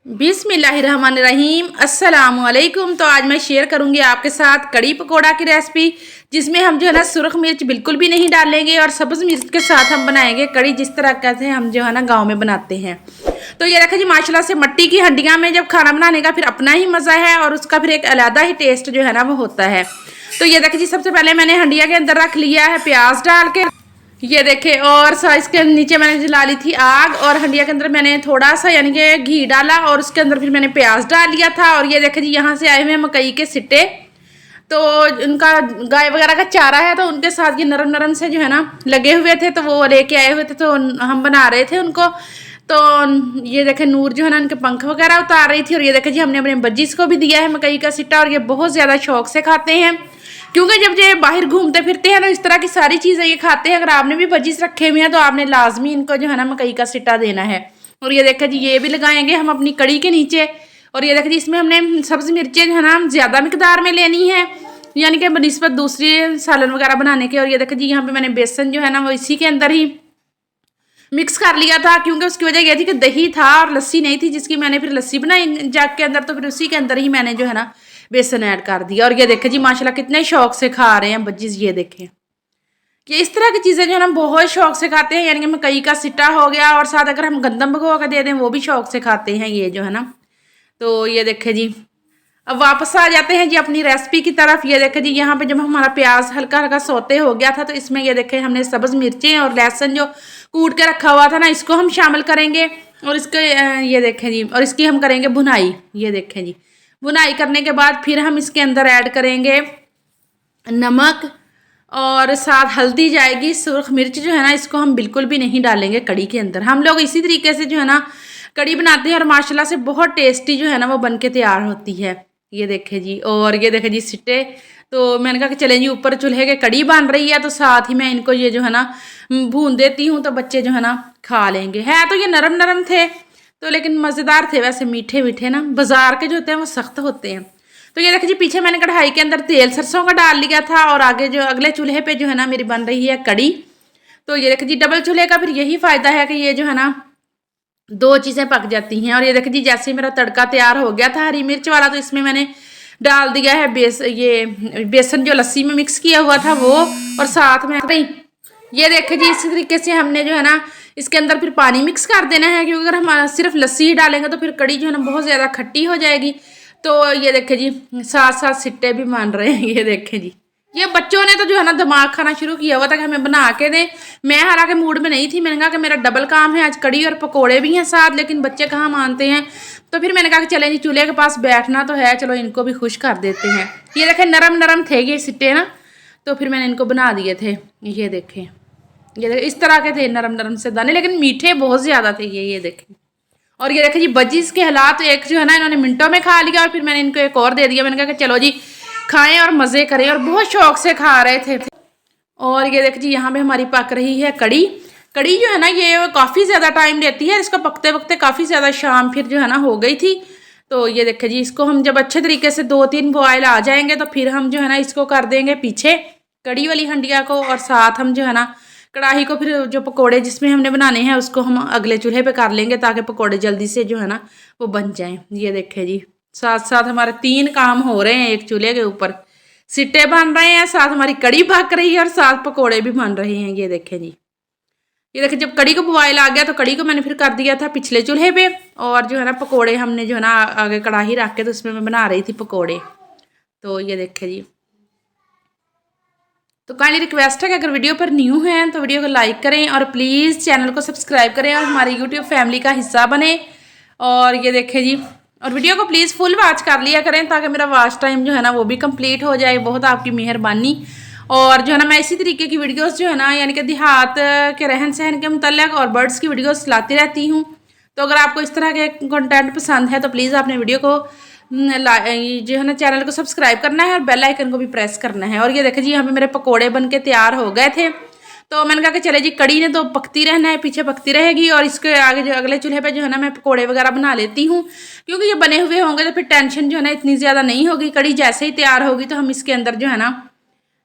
बिस्मिल्लाहिर्रहमानिर्रहीम अस्सलामुअलैकुम। तो आज मैं शेयर करूंगी आपके साथ कड़ी पकोड़ा की रेसिपी, जिसमें हम जो है ना सुरख मिर्च बिल्कुल भी नहीं डालेंगे और सब्ज़ मिर्च के साथ हम बनाएंगे कड़ी, जिस तरह से हम जो है ना गांव में बनाते हैं। तो ये देखिए जी, माशाल्लाह से मट्टी की हंडिया में जब खाना बनाने का फिर अपना ही मज़ा है और उसका फिर एक अलग ही टेस्ट जो है ना वो होता है। तो ये देखिए जी, सबसे पहले मैंने हंडिया के अंदर रख लिया है प्याज डाल के, ये देखे, और इसके नीचे मैंने जला ली थी आग, और हंडिया के अंदर मैंने थोड़ा सा यानी कि घी डाला और उसके अंदर फिर मैंने प्याज डाल लिया था। और ये देखे जी, यहाँ से आए हुए हैं मकई के सिट्टे, तो उनका गाय वगैरह का चारा है, तो उनके साथ ये नरम नरम से जो है ना लगे हुए थे, तो वो लेके आए हुए थे, तो हम बना रहे थे उनको। तो ये देखे नूर जो है ना उनके पंख वगैरह उतार रही थी। और ये देखे जी, हमने अपने बज्जिस को भी दिया है मकई का सिट्टा, और ये बहुत ज़्यादा शौक से खाते हैं, क्योंकि जब ये बाहर घूमते फिरते हैं तो इस तरह की सारी चीज़ें ये खाते हैं। अगर आपने भी बज्जिस रखे हुए हैं तो आपने लाजमी इनको जो है ना मकई का सिट्टा देना है। और ये देखा जी, ये भी लगाएंगे हम अपनी कड़ी के नीचे। और ये देखा जी, इसमें हमने सब्ज़ मिर्चें जो है ना ज़्यादा मिकदार में लेनी है, यानी कि बनिस्बत दूसरी सालन वगैरह बनाने के। और ये देखा जी, यहाँ पे मैंने बेसन जो है ना वो इसी के अंदर ही मिक्स कर लिया था, क्योंकि उसकी वजह यह थी कि दही था और लस्सी नहीं थी, जिसकी मैंने फिर लस्सी बनाई जग के अंदर, तो फिर उसी के अंदर ही मैंने जो है ना बेसन ऐड कर दिया। और ये देखें जी, माशाल्लाह कितने शौक से खा रहे हैं बच्चे। ये देखें कि इस तरह की चीज़ें जो है ना बहुत शौक से खाते हैं, यानी कि मकई का सिट्टा हो गया, और साथ अगर हम गंदम भिगो कर दे दें वो भी शौक से खाते हैं ये जो है ना। तो ये देखें जी, अब वापस आ जाते हैं जी अपनी रेसिपी की तरफ। ये देखें जी, यहाँ पे जब हमारा प्याज हल्का हल्का सौते हो गया था, तो इसमें ये देखें हमने सब्ज़ मिर्चें और लहसुन जो कूट के रखा हुआ था ना, इसको हम शामिल करेंगे। और इसके ये देखें जी, और इसकी हम करेंगे भुनाई। ये देखें जी, भुनाई करने के बाद फिर हम इसके अंदर ऐड करेंगे नमक, और साथ हल्दी जाएगी। सुरख मिर्च जो है ना इसको हम बिल्कुल भी नहीं डालेंगे कड़ी के अंदर। हम लोग इसी तरीके से जो है ना कड़ी बनाते हैं, और माशाल्लाह से बहुत टेस्टी जो है ना वो बन के तैयार होती है। ये देखे जी, और ये देखे जी सिट्टे, तो मैंने कहा कि चलें जी, ऊपर चूल्हे के कड़ी बन रही है, तो साथ ही मैं इनको ये जो है ना भून देती हूँ, तो बच्चे जो है ना खा लेंगे। है तो ये नरम नरम थे, तो लेकिन मज़ेदार थे वैसे, मीठे मीठे ना। बाजार के जो होते हैं वो सख्त होते हैं। तो ये देखिए जी, पीछे मैंने कढ़ाई के अंदर तेल सरसों का डाल लिया था, और आगे जो अगले चूल्हे पे जो है ना मेरी बन रही है कड़ी। तो ये देखिए जी, डबल चूल्हे का फिर यही फ़ायदा है कि ये जो है ना दो चीज़ें पक जाती हैं। और ये देखिए जी, जैसे मेरा तड़का तैयार हो गया था हरी मिर्च वाला, तो इसमें मैंने डाल दिया है बेसन जो लस्सी में मिक्स किया हुआ था वो, और साथ में ये देखिए जी, इसी तरीके से हमने जो है ना इसके अंदर फिर पानी मिक्स कर देना है, क्योंकि अगर हम सिर्फ लस्सी ही डालेंगे तो फिर कड़ी जो है ना बहुत ज़्यादा खट्टी हो जाएगी। तो ये देखें जी, साथ साथ सिट्टे भी मान रहे हैं। ये देखें जी, ये बच्चों ने तो जो है ना दिमाग खाना शुरू किया हुआ था कि हमें बना के दें। मैं हालांकि मूड में नहीं थी, मैंने कहा कि मेरा डबल काम है, आज कड़ी और पकोड़े भी हैं साथ, लेकिन बच्चे कहाँ मानते हैं। तो फिर मैंने कहा कि चलें जी, चूल्हे के पास बैठना तो है, चलो इनको भी खुश कर देते हैं। ये देखें नरम नरम थे ये सिट्टे ना, तो फिर मैंने इनको बना दिए थे। ये देखें, ये देखें इस तरह के थे नरम नरम से दाने, लेकिन मीठे बहुत ज़्यादा थे ये देखें। और ये देखें जी, बज्जिस के हालात एक जो है ना इन्होंने मिनटों में खा लिया, और फिर मैंने इनको एक और दे दिया। मैंने कहा कि चलो जी खाएं और मज़े करें, और बहुत शौक से खा रहे थे। और ये देख जी, यहाँ पे हमारी पक रही है कड़ी। कड़ी जो है ना ये काफ़ी ज़्यादा टाइम लेती है, इसको पकते पकते काफ़ी ज़्यादा शाम फिर जो है ना हो गई थी। तो ये देखे जी, इसको हम जब अच्छे तरीके से 2-3 बॉयल आ जाएंगे, तो फिर हम जो है ना इसको कर देंगे पीछे कड़ी वाली हंडिया को, और साथ हम जो है ना कढ़ाई को फिर जो पकोड़े जिसमें हमने बनाने हैं उसको हम अगले चूल्हे पे कर लेंगे, ताकि पकोड़े जल्दी से जो है ना वो बन जाएं। ये देखे जी, साथ साथ हमारे 3 काम हो रहे हैं एक चूल्हे के ऊपर। सिट्टे बन रहे हैं, साथ हमारी कड़ी पक रही है, और साथ पकोड़े भी बन रहे हैं। ये देखें जी, ये देखें जब कड़ी को बॉयल आ गया तो कड़ी को मैंने फिर कर दिया था पिछले चूल्हे पे, और जो है ना पकोड़े हमने जो है ना आगे कढ़ाई रख के तो उसमें मैं बना रही थी पकोड़े। तो ये देखें जी, तो काइंडली रिक्वेस्ट है कि अगर वीडियो पर न्यू हैं तो वीडियो को लाइक करें, और प्लीज़ चैनल को सब्सक्राइब करें, और हमारी यूट्यूब फैमिली का हिस्सा बने। और ये देखें जी, और वीडियो को प्लीज़ फुल वॉच कर लिया करें, ताकि मेरा वॉच टाइम जो है ना वो भी कंप्लीट हो जाए। बहुत आपकी मेहरबानी। और जो है ना मैं इसी तरीके की वीडियोस जो है ना यानी कि देहात के रहन सहन के मुतल्लिक़ और बर्ड्स की वीडियोस लाती रहती हूँ। तो अगर आपको इस तरह के कंटेंट पसंद है तो प्लीज़ आपने वीडियो को जो है ना चैनल को सब्सक्राइब करना है, और बेल आइकन को भी प्रेस करना है। और ये देखिए जी, यहाँ पे मेरे पकोड़े बन के तैयार हो गए थे। तो मैंने कहा कि चले जी, कड़ी ने तो पकती रहना है, पीछे पकती रहेगी, और इसके आगे जो अगले चूल्हे पे जो है ना मैं पकोड़े वगैरह बना लेती हूँ, क्योंकि ये बने हुए होंगे तो फिर टेंशन जो है ना इतनी ज़्यादा नहीं होगी। कड़ी जैसे ही तैयार होगी तो हम इसके अंदर जो है ना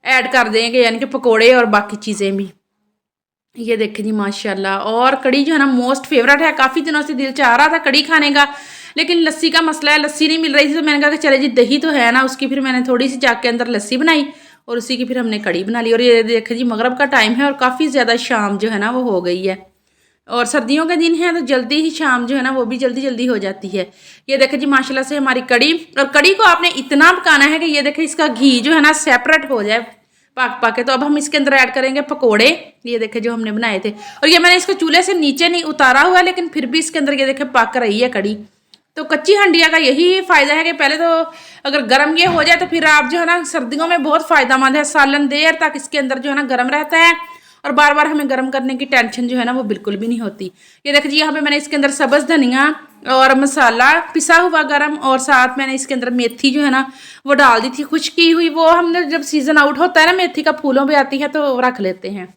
ऐड कर देंगे, यानी कि पकोड़े और बाकी चीज़ें भी। ये देखें जी माशाल्लाह, और कड़ी जो है ना मोस्ट फेवरेट है, काफ़ी दिनों से दिल चाह रहा था कड़ी खाने का, लेकिन लस्सी का मसला है, लस्सी नहीं मिल रही थी तो मैंने कहा कि चले जी दही तो है ना, उसकी फिर मैंने थोड़ी सी जाग के अंदर लस्सी बनाई और उसी की फिर हमने कड़ी बना ली। और ये देखे जी मगरब का टाइम है और काफ़ी ज़्यादा शाम जो है ना वो हो गई है, और सर्दियों के दिन है तो जल्दी ही शाम जो है ना वो भी जल्दी जल्दी हो जाती है। ये देखे जी माशाल्लाह से हमारी कड़ी, और कड़ी को आपने इतना पकाना है कि ये देखे इसका घी जो है ना सेपरेट हो जाए पाक पाके। तो अब हम इसके अंदर ऐड करेंगे पकोड़े, ये देखे जो हमने बनाए थे। और ये मैंने इसको चूल्हे से नीचे नहीं उतारा हुआ, लेकिन फिर भी इसके अंदर ये देखे पक रही है कड़ी। तो कच्ची हंडिया का यही फ़ायदा है कि पहले तो अगर गर्म ये हो जाए तो फिर आप जो है ना सर्दियों में बहुत फ़ायदेमंद है, सालन देर तक इसके अंदर जो है ना गर्म रहता है और बार बार हमें गर्म करने की टेंशन जो है ना वो बिल्कुल भी नहीं होती। ये देख जी यहाँ पे मैंने इसके अंदर सब्ज़ धनिया और मसाला पिसा हुआ गरम, और साथ मैंने इसके अंदर मेथी जो है ना वो डाल दी थी खुश्क की हुई। वो हमने जब सीज़न आउट होता है ना मेथी का फूलों पे आती है तो रख लेते हैं।